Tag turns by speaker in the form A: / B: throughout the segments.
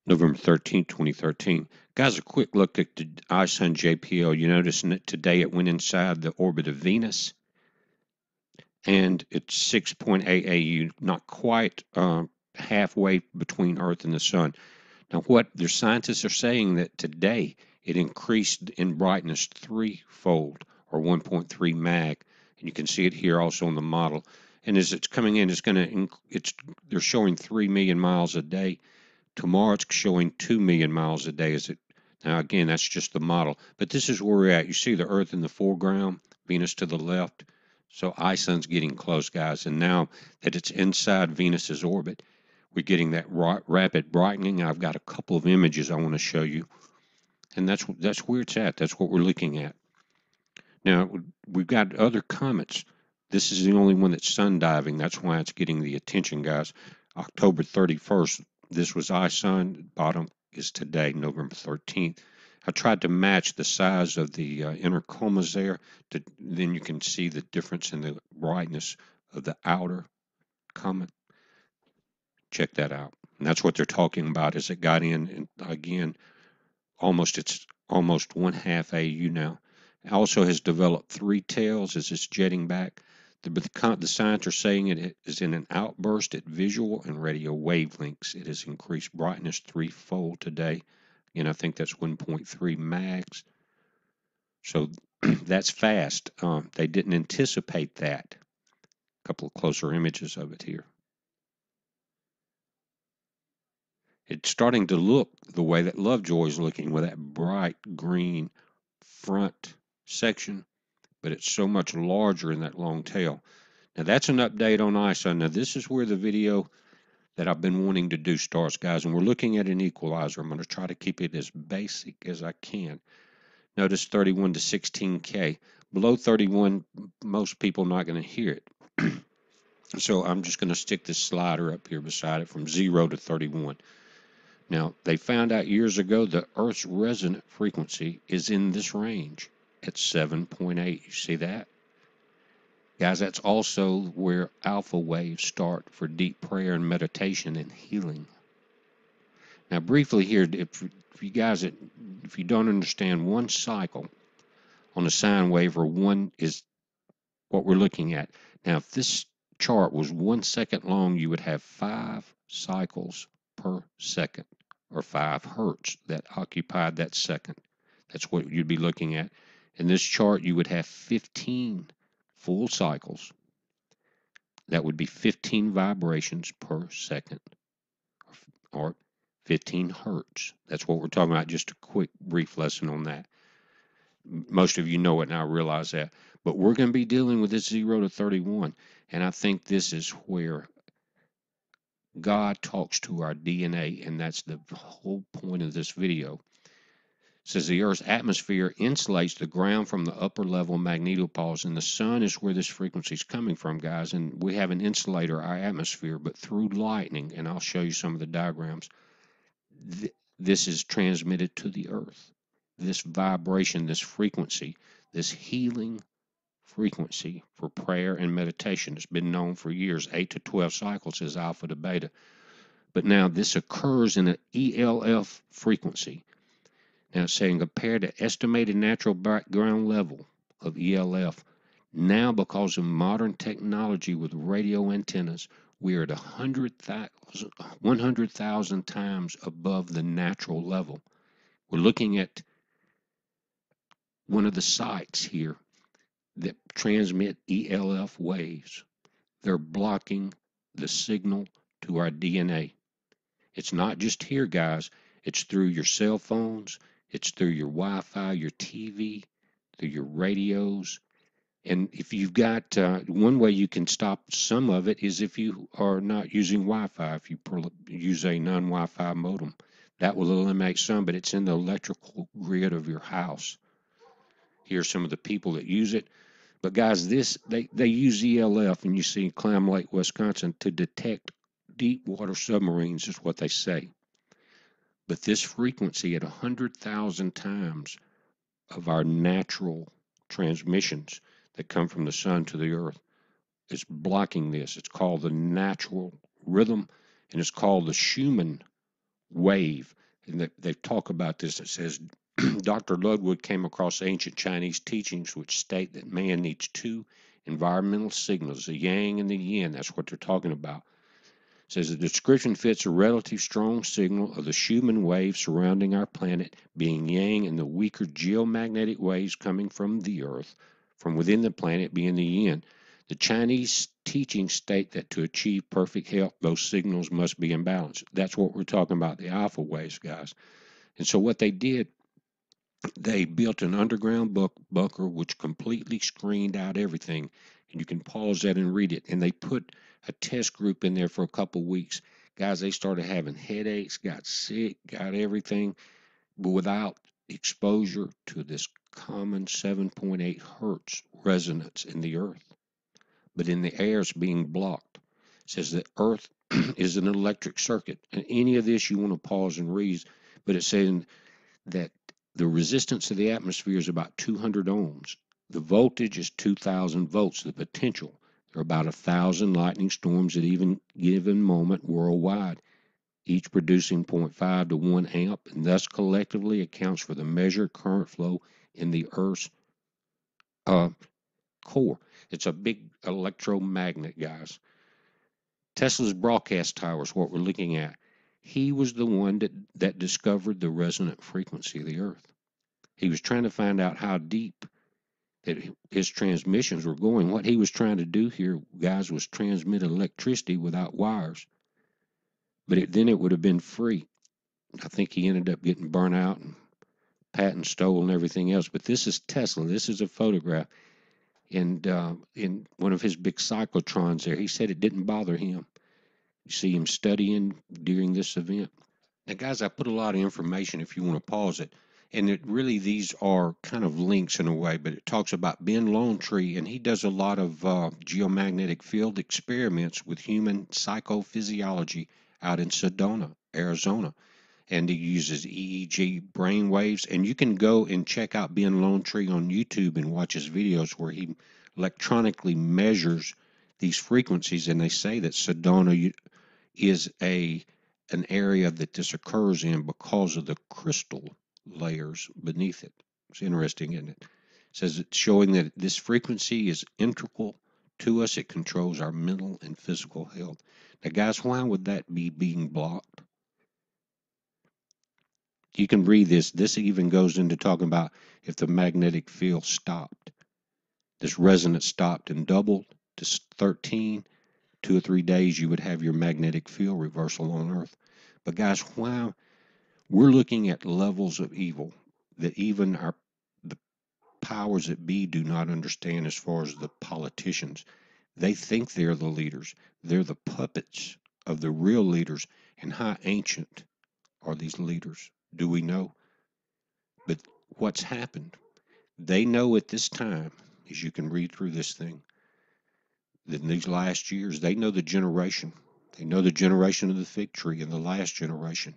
A: November 13th, 2013. Guys, a quick look at the ISON JPL. You notice that today it went inside the orbit of Venus, and it's 6.8 AU, not quite halfway between Earth and the Sun. Now, what their scientists are saying that today it increased in brightness threefold, or 1.3 mag, and you can see it here also on the model. And as it's coming in, they're showing 3 million miles a day. Tomorrow it's showing 2 million miles a day. Now again, that's just the model, but this is where we're at. You see the Earth in the foreground, Venus to the left. So ISON's getting close, guys, and now that it's inside Venus's orbit, we're getting that rapid brightening. I've got a couple of images I want to show you, and that's where it's at. That's what we're looking at. Now we've got other comets. This is the only one that's sun diving. That's why it's getting the attention, guys. October 31st, this was ISON. Bottom is today, November 13th. I tried to match the size of the inner comas there. Then you can see the difference in the brightness of the outer comet. Check that out. And that's what they're talking about as it got in. And again, it's almost 1/2 AU now. It also has developed 3 tails as it's jetting back. The scientists are saying it is in an outburst at visual and radio wavelengths. It has increased brightness threefold today. And I think that's 1.3 mags. So that's fast. They didn't anticipate that. A couple of closer images of it here. It's starting to look the way that Lovejoy is looking, with that bright green front section, but it's so much larger in that long tail. Now that's an update on ISON. Now this is where the video that I've been wanting to do starts, guys, and we're looking at an equalizer. I'm going to try to keep it as basic as I can. Notice 31 to 16K. Below 31, most people are not going to hear it. So I'm just going to stick this slider up here beside it from 0 to 31. Now, they found out years ago the Earth's resonant frequency is in this range at 7.8. You see that? Guys, that's also where alpha waves start for deep prayer and meditation and healing. Now, briefly here, if you don't understand, one cycle on a sine wave or one is what we're looking at. Now, if this chart was 1 second long, you would have 5 cycles per second, or 5 hertz that occupied that second. That's what you'd be looking at. In this chart, you would have 15 full cycles. That would be 15 vibrations per second, or 15 hertz. That's what we're talking about. Just a quick, brief lesson on that. Most of you know it, and I realize that. But we're going to be dealing with this 0 to 31, and I think this is where God talks to our DNA, and that's the whole point of this video. It says the Earth's atmosphere insulates the ground from the upper level magnetopoles, and the sun is where this frequency is coming from, guys. And we have an insulator, our atmosphere, but through lightning, and I'll show you some of the diagrams, this is transmitted to the Earth. This vibration, this frequency, this healing frequency for prayer and meditation has been known for years. 8 to 12 cycles is alpha to beta. But now this occurs in an ELF frequency. Now it's saying compared to estimated natural background level of ELF, now because of modern technology with radio antennas, we are at 100,000 times above the natural level. We're looking at one of the sites here that transmit ELF waves. They're blocking the signal to our DNA. It's not just here, guys. It's through your cell phones. It's through your Wi-Fi, your TV, through your radios. And if you've got, one way you can stop some of it is if you are not using Wi-Fi, if you use a non-Wi-Fi modem. That will eliminate some, but it's in the electrical grid of your house. Here's some of the people that use it. But guys, they use ELF, and you see in Clam Lake, Wisconsin, to detect deep water submarines, is what they say. But this frequency at 100,000 times of our natural transmissions that come from the sun to the earth is blocking this. It's called the natural rhythm, and it's called the Schumann wave. And they talk about this. It says Dr. Ludwig came across ancient Chinese teachings which state that man needs two environmental signals, the yang and the yin. That's what they're talking about. It says the description fits a relative strong signal of the Schumann wave surrounding our planet being yang and the weaker geomagnetic waves coming from the Earth from within the planet being the yin. The Chinese teachings state that to achieve perfect health, those signals must be in balance. That's what we're talking about, the alpha waves, guys. And so what they did, they built an underground bunker which completely screened out everything. And you can pause that and read it. And they put a test group in there for a couple weeks. Guys, they started having headaches, got sick, got everything, but without exposure to this common 7.8 hertz resonance in the earth. But in the air, it's being blocked. It says that Earth is an electric circuit. And any of this you want to pause and read, but it's saying that the resistance of the atmosphere is about 200 ohms. The voltage is 2,000 volts. The potential, there are about 1,000 lightning storms at even given moment worldwide, each producing 0.5 to 1 amp, and thus collectively accounts for the measured current flow in the Earth's core. It's a big electromagnet, guys. Tesla's broadcast tower is what we're looking at. He was the one that discovered the resonant frequency of the Earth. He was trying to find out how deep that his transmissions were going. What he was trying to do here, guys, was transmit electricity without wires. But then it would have been free. I think he ended up getting burnt out and patent stolen and everything else. But this is Tesla. This is a photograph. And in one of his big cyclotrons there, he said it didn't bother him. You see him studying during this event. Now, guys, I put a lot of information if you want to pause it. And it really, these are kind of links in a way, but it talks about Ben Longtree, and he does a lot of geomagnetic field experiments with human psychophysiology out in Sedona, Arizona. And he uses EEG brain waves. And you can go and check out Ben Longtree on YouTube and watch his videos where he electronically measures these frequencies. And they say that Sedona is an area that this occurs in because of the crystal layers beneath it. It's interesting, isn't it? It says it's showing that this frequency is integral to us. It controls our mental and physical health. Now, guys, why would that be being blocked? You can read this. This even goes into talking about if the magnetic field stopped. This resonance stopped and doubled to 13, 2 or 3 days, you would have your magnetic field reversal on Earth. But guys, why we're looking at levels of evil that even the powers that be do not understand as far as the politicians. They think they're the leaders. They're the puppets of the real leaders. And how ancient are these leaders? Do we know? But what's happened? They know at this time, as you can read through this thing, that in these last years, they know the generation. They know the generation of the fig tree and the last generation.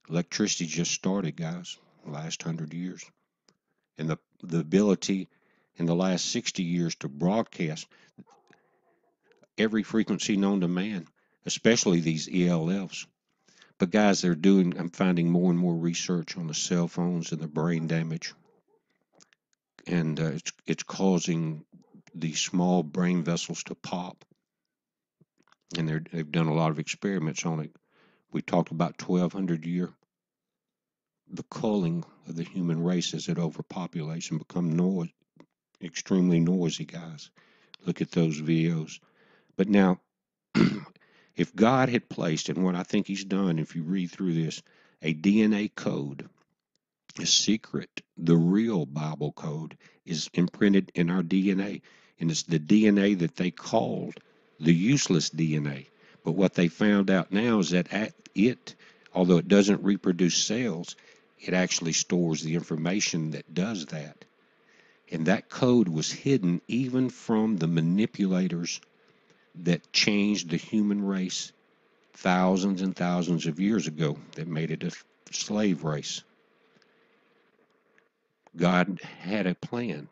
A: Electricity just started, guys, the last 100 years. And the ability in the last 60 years to broadcast every frequency known to man, especially these ELFs. But guys, I'm finding more and more research on the cell phones and the brain damage. And it's causing these small brain vessels to pop. And they've done a lot of experiments on it. We talked about 1200 year, the culling of the human race as it overpopulates and become extremely noisy, guys. Look at those videos. But now, if God had placed, and what I think he's done, if you read through this, a DNA code, a secret, the real Bible code is imprinted in our DNA. And it's the DNA that they called the useless DNA. But what they found out now is that although it doesn't reproduce cells, it actually stores the information that does that. And that code was hidden even from the manipulators that changed the human race thousands and thousands of years ago, that made it a slave race. God had a plan.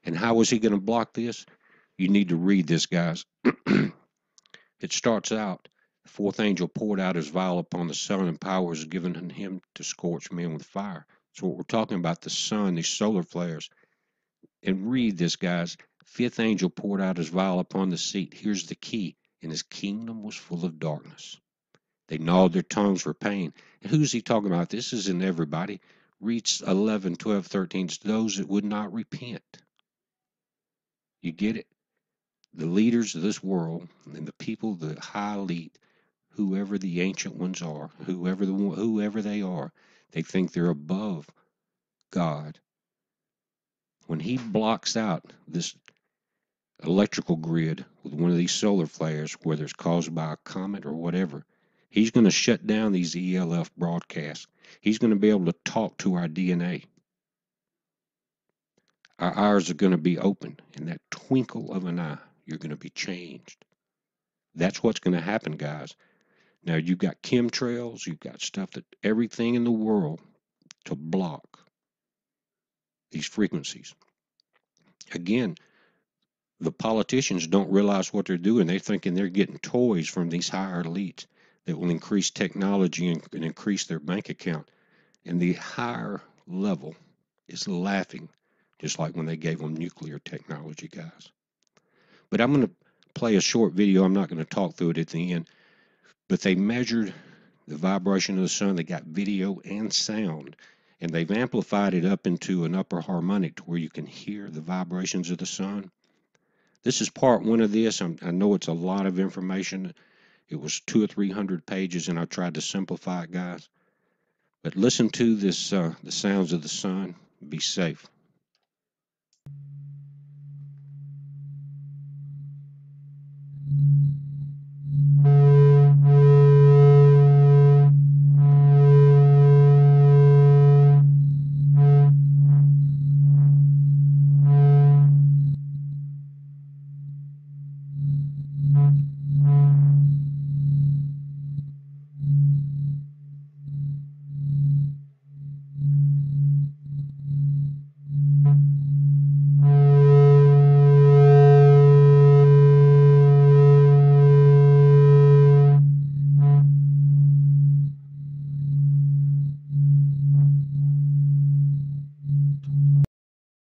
A: And how was he going to block this? You need to read this, guys. It starts out, The fourth angel poured out his vial upon the sun, and power was given him to scorch men with fire. So what we're talking about, the sun, these solar flares. And read this, guys. Fifth angel poured out his vial upon the sea. Here's the key. And his kingdom was full of darkness. They gnawed their tongues for pain. And who's he talking about? This isn't everybody. Read 11, 12, 13. It's those that would not repent. You get it? The leaders of this world and the people, the high elite, whoever the ancient ones are, whoever they are, they think they're above God. When he blocks out this electrical grid with one of these solar flares, whether it's caused by a comet or whatever, he's going to shut down these ELF broadcasts. He's going to be able to talk to our DNA. Our eyes are going to be open. In that twinkle of an eye, you're going to be changed. That's what's going to happen, guys. Now, you've got chemtrails, you've got stuff that everything in the world to block these frequencies. Again, the politicians don't realize what they're doing. They're thinking they're getting toys from these higher elites that will increase technology and increase their bank account. And the higher level is laughing, just like when they gave them nuclear technology, guys. But I'm going to play a short video. I'm not going to talk through it at the end. But they measured the vibration of the sun. They got video and sound. And they've amplified it up into an upper harmonic to where you can hear the vibrations of the sun. This is part one of this. I know it's a lot of information. It was 200 or 300 pages, and I tried to simplify it, guys. But listen to this, the sounds of the sun. Be safe.